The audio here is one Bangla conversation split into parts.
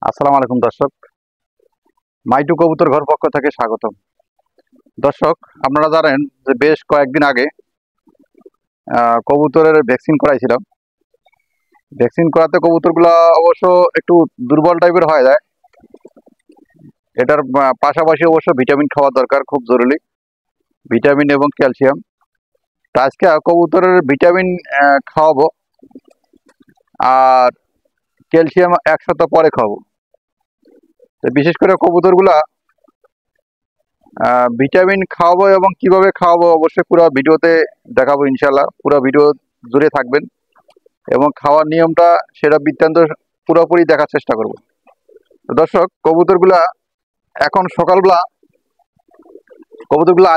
আসসালামু আলাইকুম দর্শক, মাইটু কবুতর ঘর পক্ষ থেকে স্বাগতম। দর্শক, আপনারা জানেন যে বেশ কয়েকদিন আগে কবুতরের ভ্যাকসিন করাইছিলাম। ভ্যাকসিন করাতে কবুতরগুলো অবশ্য একটু দুর্বল টাইপের হয়ে যায়। এটার পাশাপাশি অবশ্য ভিটামিন খাওয়া দরকার, খুব জরুরি ভিটামিন এবং ক্যালসিয়াম। তো আজকে কবুতরের ভিটামিন খাওয়াবো আর ক্যালসিয়াম এক সপ্তাহ পরে খাওয়াবো। তো বিশেষ করে কবুতরগুলা ভিটামিন খাওয়াবো এবং কিভাবে খাওয়াবো অবশ্যই পুরো ভিডিওতে দেখাবো ইনশাল্লাহ। পুরো ভিডিও জুড়ে থাকবেন এবং খাওয়ার নিয়মটা সেটা বৃত্তান্ত পুরোপুরি দেখার চেষ্টা করব। তো দর্শক, কবুতরগুলা এখন সকালবেলা কবুতরগুলো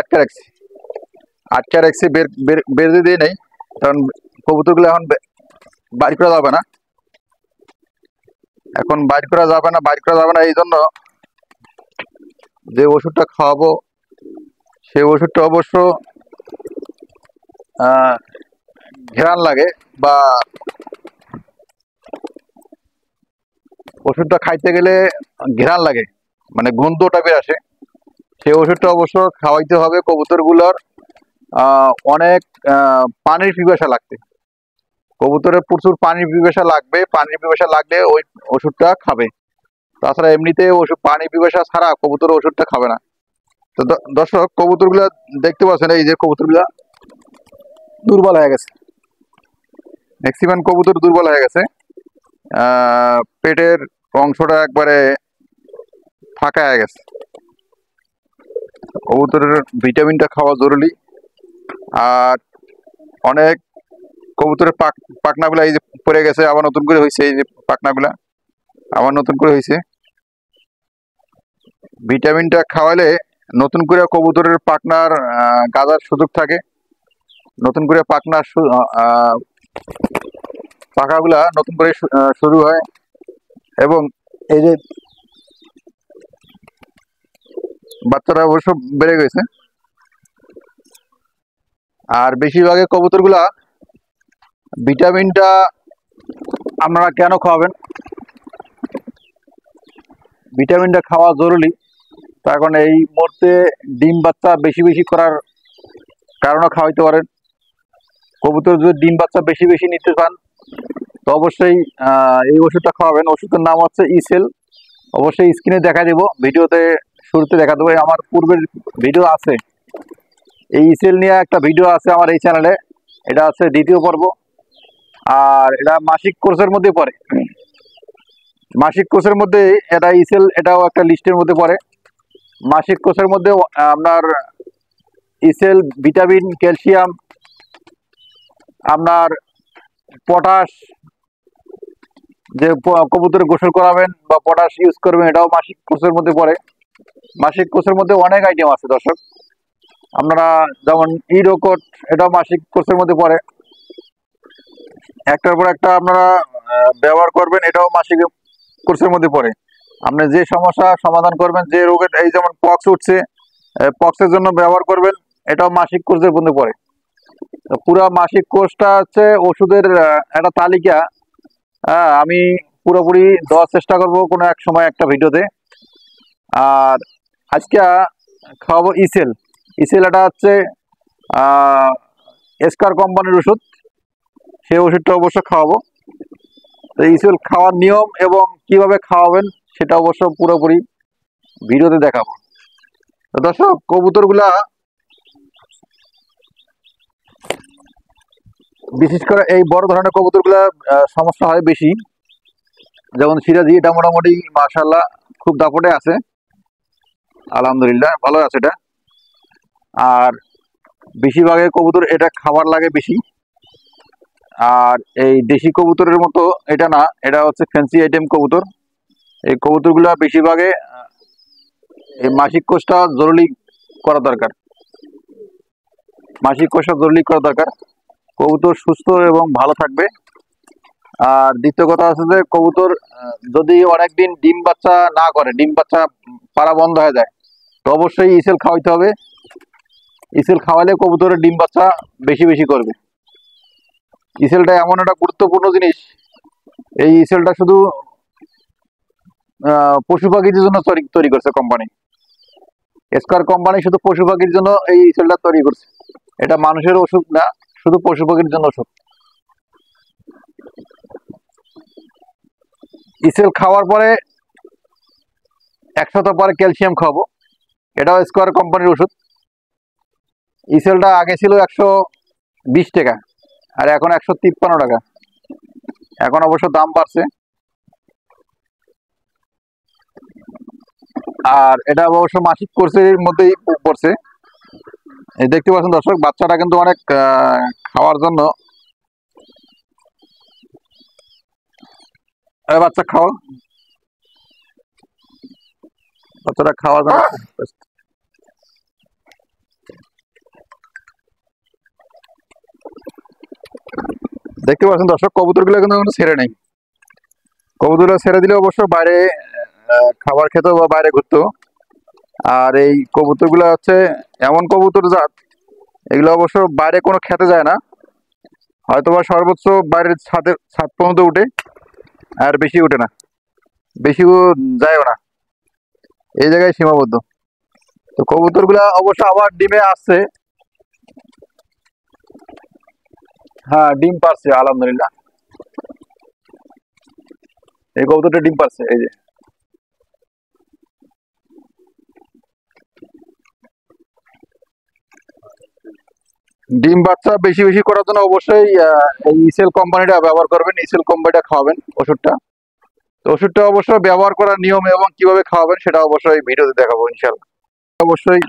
আটকে রাখছি, বের দিয়ে নেই, কারণ কবুতরগুলো এখন বাইর করা যাবে না। বাইর করা যাবে না এই জন্য যে ওষুধটা খাওয়াবো সেই ওষুধটা অবশ্য ঘ্রাণ লাগে বা ওষুধটা খাইতে গেলে ঘ্রাণ লাগে, মানে গন্ধটা বের আসে। সেই ওষুধটা অবশ্য খাওয়াইতে হবে কবুতরগুলোর অনেক পানির পিপাসা লাগবে। কবুতরের প্রচুর পানির পিপাসা লাগবে, পানির পিপাসা লাগলে ওই ওষুধটা খাবে। তাছাড়া এমনিতে ওষুধ পানি পিপাসা ছাড়া কবুতর ওষুধটা খাবে না। তো দর্শক, কবুতরগুলা দেখতে পাচ্ছেন, এই যে কবুতরগুলা দুর্বল হয়ে গেছে, ম্যাক্সিমাম কবুতর দুর্বল হয়ে গেছে। পেটের অংশটা একবারে ফাঁকা হয়ে গেছে। কবুতরের ভিটামিনটা খাওয়া জরুরি। আর অনেক কবুতরের পাখনাগুলা এই যে পড়ে গেছে, আবার নতুন করে হয়েছে, এই যে পাখনাগুলা আবার নতুন করে হয়েছে। ভিটামিনটা খাওয়ালে নতুন করে কবুতরের পাখনার গাজার সুযোগ থাকে, নতুন করে পাখাগুলা নতুন করে শুরু হয় এবং এই যে বাচ্চারা অবশ্য বেড়ে গেছে। আর বেশিরভাগে কবুতরগুলা ভিটামিনটা আপনারা কেন খাওয়াবেন, ভিটামিনটা খাওয়া জরুরি। এখন এই মুহূর্তে ডিম বাচ্চা বেশি বেশি করার কারণে খাওয়াইতে পারেন। কবুতর যদি ডিম বাচ্চা বেশি বেশি নিতে চান তো অবশ্যই এই ওষুধটা খাওয়াবেন। ওষুধের নাম হচ্ছে ইসেল। অবশ্যই স্ক্রিনে দেখা দেবো, ভিডিওতে শুরুতে দেখা দেবো। আমার পূর্বের ভিডিও আছে, এই ইসেল নিয়ে একটা ভিডিও আছে আমার এই চ্যানেলে, এটা আছে দ্বিতীয় পর্ব। আর এটা মাসিক কোর্সের মধ্যে পড়ে, মাসিক কোর্সের মধ্যে এটা ইসেল, এটাও একটা লিস্টের মধ্যে পড়ে। মাসিক কোর্সের মধ্যে আপনার ইসেল, ভিটামিন, ক্যালসিয়াম, আপনার পটাশ, যে কবুতরে গোসল করাবেন বা পটাশ ইউজ করবেন, এটাও মাসিক কোর্সের মধ্যে পড়ে। মাসিক কোর্সের মধ্যে অনেক আইটেম আছে দর্শক। আপনারা যেমন ইরোকট, এটাও মাসিক কোর্সের মধ্যে পড়ে। একটার পর একটা আপনারা ব্যবহার করবেন, এটাও মাসিক কোর্সের মধ্যে পড়ে। আপনি যে সমস্যা সমাধান করবেন, যে রোগের, এই যেমন পক্স উঠছে, পক্সের জন্য ব্যবহার করবেন, এটাও মাসিক কোর্সের মধ্যে পড়ে। পুরো মাসিক কোর্সটা হচ্ছে ওষুধের একটা তালিকা। আমি পুরোপুরি দেওয়ার চেষ্টা করব কোনো এক সময় একটা ভিডিওতে। আর আজকে খাওয়াবো ইসেল। ইসেল এটা হচ্ছে এসকার কোম্পানির ওষুধ, সেই ওষুধটা অবশ্য খাওয়াবো। তো ইসেল খাওয়ার নিয়ম এবং কিভাবে খাওয়াবেন সেটা অবশ্য পুরোপুরি ভিডিওতে দেখাবো। তো দর্শক, কবুতরগুলা বিশেষ করে এই বড় ধরনের কবুতরগুলা সমস্যা হয় বেশি। যেমন সিরাজি, এটা মোটামুটি মাশাআল্লাহ খুব দাপটে আছে, আলহামদুলিল্লাহ ভালো আছে এটা। আর বেশিরভাগের কবুতর এটা খাবার লাগে বেশি। আর এই দেশি কবুতরের মতো এটা না, এটা হচ্ছে ফ্যান্সি আইটেম কবুতর। এই কবুতরগুলা বেশিরভাগে এই মাসিক কোর্সটা জরুরি করা দরকার, মাসিক কোর্সটা জরুরি করা দরকার। কবুতর সুস্থ এবং ভালো থাকবে। আর দ্বিতীয় কথা আছে যে কবুতর যদি অনেকদিন ডিম বাচ্চা না করে, ডিম বাচ্চা পাড়া বন্ধ হয়ে যায়, তো অবশ্যই ইসেল খাওয়াইতে হবে। ইসেল খাওয়ালে কবুতরের ডিম বাচ্চা বেশি বেশি করবে। ইসেলটা এমন একটা গুরুত্বপূর্ণ জিনিস, এই ইসেলটা শুধু পশু পাখির জন্য তৈরি করছে কোম্পানি। স্কয়ার কোম্পানি শুধু পশু পাখির জন্য এই ইসেলটা তৈরি করছে। এটা মানুষের ওষুধ না, শুধু পশু পাখির জন্য ওষুধ। ইসেল খাওয়ার পরে 1 সপ্তাহ পরে ক্যালসিয়াম খাবো, এটাও স্কয়ার কোম্পানির ওষুধ। ইসেলটা আগে ছিল 120 টাকা, আর এখন 153 টাকা। এখন অবশ্য দাম বাড়ছে। আর এটা অবশ্য মাসিক কোর্সের মধ্যেই পড়ছে। এই দেখতে পাচ্ছেন দর্শক, বাচ্চাটা কিন্তু অনেক খাওয়ার জন্য। বাচ্চা খাও, বাচ্চাটা খাওয়ার জন্য। দেখতে পাচ্ছেন দর্শক, কবুতরগুলো কিন্তু এখনো ছেড়ে নেই। কবুতরগুলো ছেড়ে দিলে অবশ্য বাইরে খাবার খেত বা বাইরে ঘুরতো। আর এই কবুতরগুলো হচ্ছে এমন কবুতর জাত, এগুলো অবশ্য বাইরে কোনো খেতে যায় না, হয়তোবা সর্বোচ্চ বাইরের ছাদ পর্যন্ত উঠে, আর বেশি উঠে না, বেশি যায়ও না, এই জায়গায় সীমাবদ্ধ। তো কবুতরগুলা অবশ্য আবার ডিমে আসছে। হ্যাঁ, ডিম পারছে আলহামদুলিল্লাহ। এই কবুতরটা ডিম পারছে, এই যে। ডিম বাচ্চা বেশি বেশি করার জন্য অবশ্যই এই ইসেল কোম্পানিটা ব্যবহার করবেন, ইসেল কোম্পানিটা খাওয়াবেন ওষুধটা। তো ওষুধটা অবশ্যই ব্যবহার করার নিয়ম এবং কিভাবে খাওয়াবেন সেটা অবশ্যই ভিডিওতে দেখাবো ইনশাল্লাহ। অবশ্যই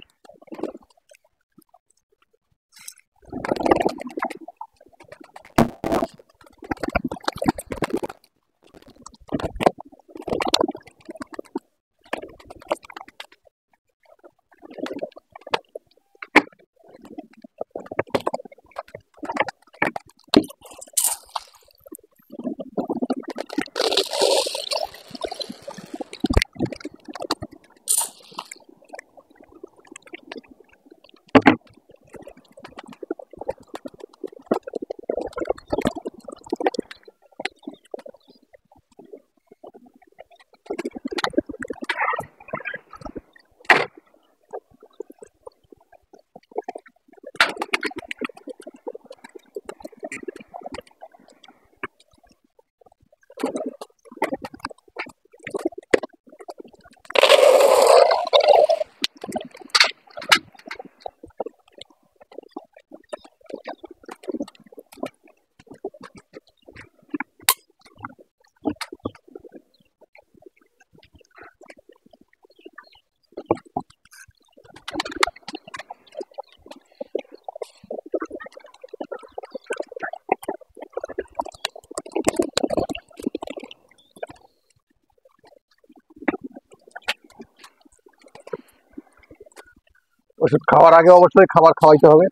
ওষুধ খাওয়ার আগে অবশ্যই খাবার খাওয়াইতে হবে।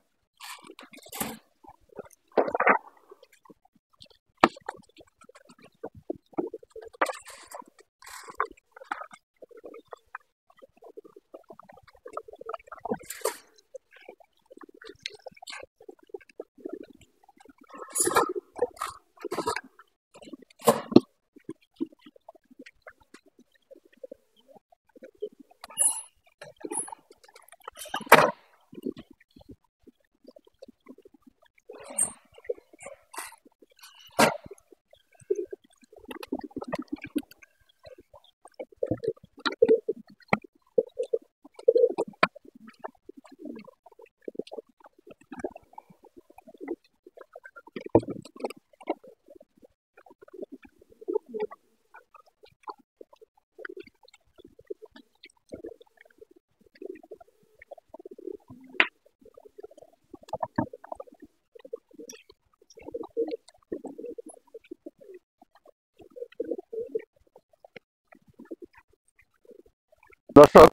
দর্শক,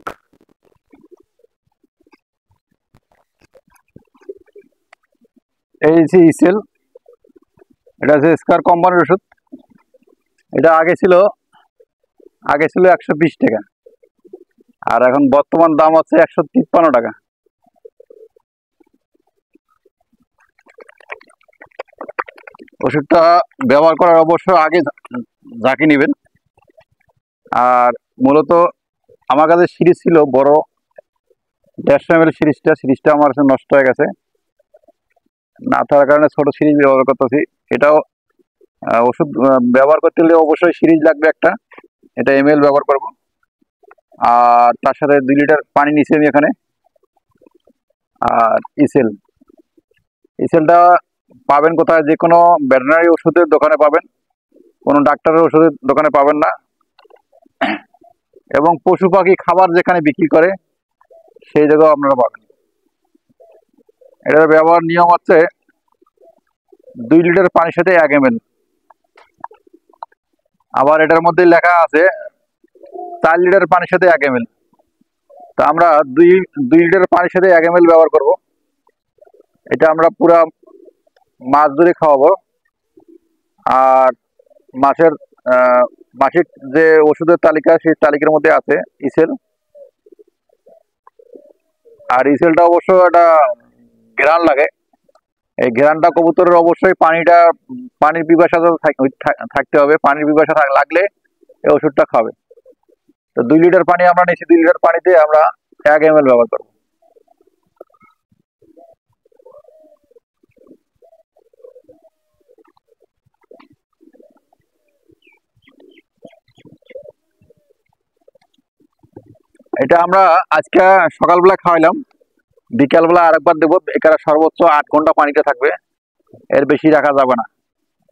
এই যে ইসেল, এটা হচ্ছে স্কয়ার কোম্পানির ওষুধ। এটা আগে ছিল 120 টাকা, আর এখন বর্তমান দাম হচ্ছে 153 টাকা। ওষুধটা ব্যবহার করার অবশ্য আগে ঝাঁকি নেবেন, আর মূলত আমার কাছে সিরিজ ছিল বড় 150 ml সিরিজটা আমার কাছে নষ্ট হয়ে গেছে, না থাকার কারণে ছোট সিরিজ ব্যবহার করতেছি। এটাও ওষুধ ব্যবহার করতে হলে অবশ্যই সিরিজ লাগবে একটা, এটা ml ব্যবহার করব। আর তার সাথে 2 লিটার পানি নিচ্ছি আমি এখানে। আর ইসেলটা পাবেন কোথায়? যে কোনো ভেটেরিনারি ওষুধের দোকানে পাবেন, কোনো ডাক্তারের ওষুধের দোকানে পাবেন না। এবং পশু পাখি খাবার যেখানে বিক্রি করে সেই জায়গাও আপনারা পাবেন। এটার ব্যবহার নিয়ম হচ্ছে 2 লিটার পানির সাথে 1 ml। আবার এটার মধ্যে লেখা আছে 4 লিটার পানির সাথে 1 ml। তো আমরা 2 লিটার পানির সাথে 1 ml ব্যবহার করব। এটা আমরা পুরা মাছ ধরে খাওয়াবো। আর মাসিক যে ওষুধের তালিকা, সেই তালিকার মধ্যে আছে ইসেল। আর ইসেলটা অবশ্য একটা ঘ্রাণ লাগে, এই ঘ্রাণটা কবুতরের অবশ্যই পানির পিপাসা থাকতে হবে। পানির পিপাসা লাগলে এই ওষুধটা খাবে। তো 2 লিটার পানি আমরা নিচ্ছি, 2 লিটার পানিতে আমরা 1 ml ব্যবহার করব। এটা আমরা আজকে সকালবেলা খাওয়াইলাম, বিকালবেলা আরেকবার দেবো। এখানে সর্বোচ্চ 8 ঘন্টা পানিটা থাকবে, এর বেশি রাখা যাবে না।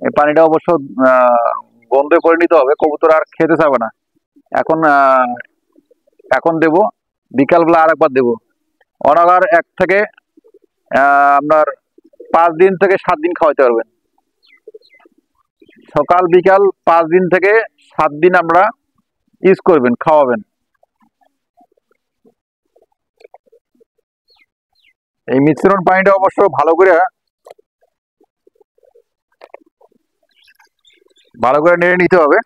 এই পানিটা অবশ্য গন্ধে করে নিতে হবে, কবুতর আর খেতে চাবে না। এখন দেব, বিকালবেলা আরেকবার দেব। অনাগার 1 থেকে আপনার 5 দিন থেকে 7 দিন খাওয়াতে পারবেন। সকাল বিকাল 5 দিন থেকে 7 দিন আমরা ইউজ করবেন, খাওয়াবেন। এই মিশ্রণ পানিটা অবশ্য ভালো করে নেড়ে নিতে হবে।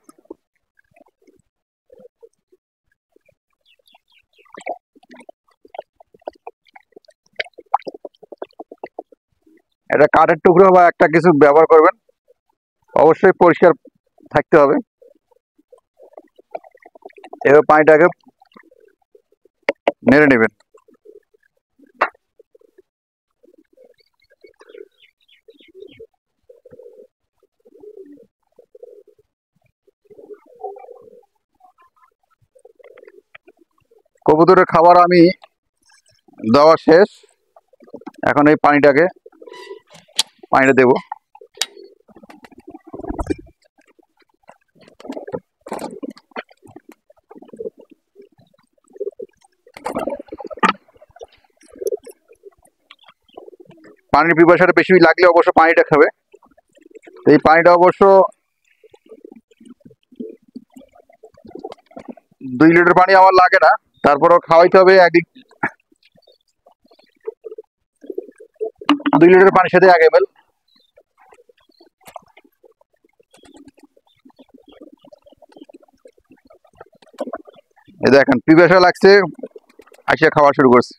এটা কাঠের টুকরো বা একটা কিছু ব্যবহার করবেন, অবশ্যই পরিষ্কার থাকতে হবে। এবার পানিটাকে নেড়ে নেবেন। কবুতরের খাবার আমি দেওয়া শেষ, এখন এই পানিটা দেব। পানির পিপাসাটা বেশি লাগলে অবশ্য পানিটা খাবে। এই পানিটা অবশ্য 2 লিটার পানি আমার লাগে না, তারপরও খাওয়াইতে হবে। 2 লিটার পানির সাথে 1 ml। এই দেখেন পিপাসা লাগছে, আসিয়া খাওয়া শুরু করছে।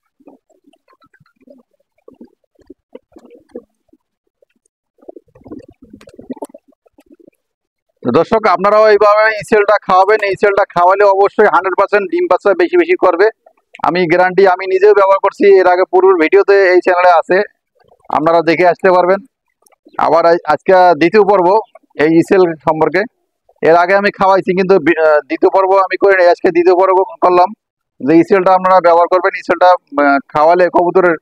দর্শক, আপনারাও এইভাবে ইসেলটা খাওয়াবেন। ইসেলটা খাওয়ালে অবশ্যই 100% ডিম বাচ্চা বেশি বেশি করবে, আমি গ্যারান্টি। আমি নিজেও ব্যবহার করছি, এর আগে পুরো ভিডিওতে এই চ্যানেলে আছে, আপনারা দেখে আসতে পারবেন। আবার আজকে দ্বিতীয় পর্ব এই ইসেল সম্পর্কে। এর আগে আমি খাওয়াইছি, কিন্তু দ্বিতীয় পর্ব আমি করি নাই, আজকে দ্বিতীয় পর্ব করলাম। যে ইসেলটা আপনারা ব্যবহার করবেন, ইসেলটা খাওয়ালে কবুতরের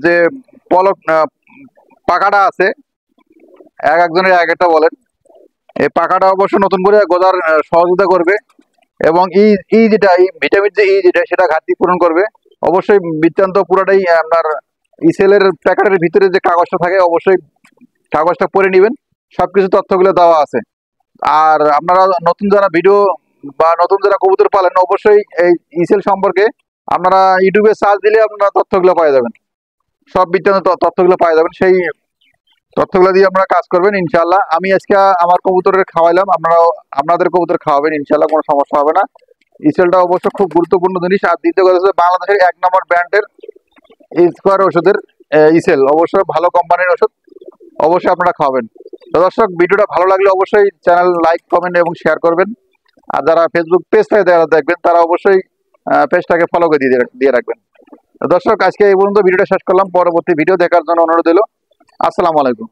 যে পলক পাখাটা আছে, একজনের এক একটা বলেন, এই পাখাটা অবশ্য নতুন করে গজার সহযোগিতা করবে। এবং যেটা ভিটামিন যেটা সেটা ঘাটতি পূরণ করবে। অবশ্যই বৃত্তান্ত পুরোটাই আপনার ইসেলের প্যাকেটের ভিতরে যে কাগজটা থাকে, অবশ্যই কাগজটা পড়ে নেবেন, সবকিছু তথ্যগুলো দেওয়া আছে। আর আপনারা নতুন যারা ভিডিও বা নতুন যারা কবুতর পালেন, অবশ্যই এই ইসেল সম্পর্কে আপনারা ইউটিউবে সার্চ দিলে আপনারা তথ্যগুলো পাওয়া যাবেন, সব বৃত্তান্ত তথ্যগুলো পাওয়া যাবেন। সেই তথ্যগুলো দিয়ে আপনারা কাজ করবেন ইনশাল্লাহ। আমি আজকে আমার কবুতরের খাওয়াইলাম, আপনারাও আপনাদের কবুতর খাওয়াবেন, ইনশাল্লাহ কোনো সমস্যা হবে না। ইসেলটা অবশ্য খুব গুরুত্বপূর্ণ জিনিস। আর দ্বিতীয় কথা হচ্ছে বাংলাদেশের 1 নম্বর ব্র্যান্ডের স্কোয়ার ওষুধের ইসেল, অবশ্যই ভালো কোম্পানির ওষুধ, অবশ্যই আপনারা খাওয়াবেন। তো দর্শক, ভিডিওটা ভালো লাগলে অবশ্যই চ্যানেল লাইক, কমেন্ট এবং শেয়ার করবেন। আর যারা ফেসবুক পেজ থেকে দেখবেন তারা অবশ্যই পেজটাকে ফলো করে দিয়ে রাখবেন। দর্শক, আজকে এই পর্যন্ত ভিডিওটা শেষ করলাম। পরবর্তী ভিডিও দেখার জন্য অনুরোধ হলো। আসসালামু আলাইকুম।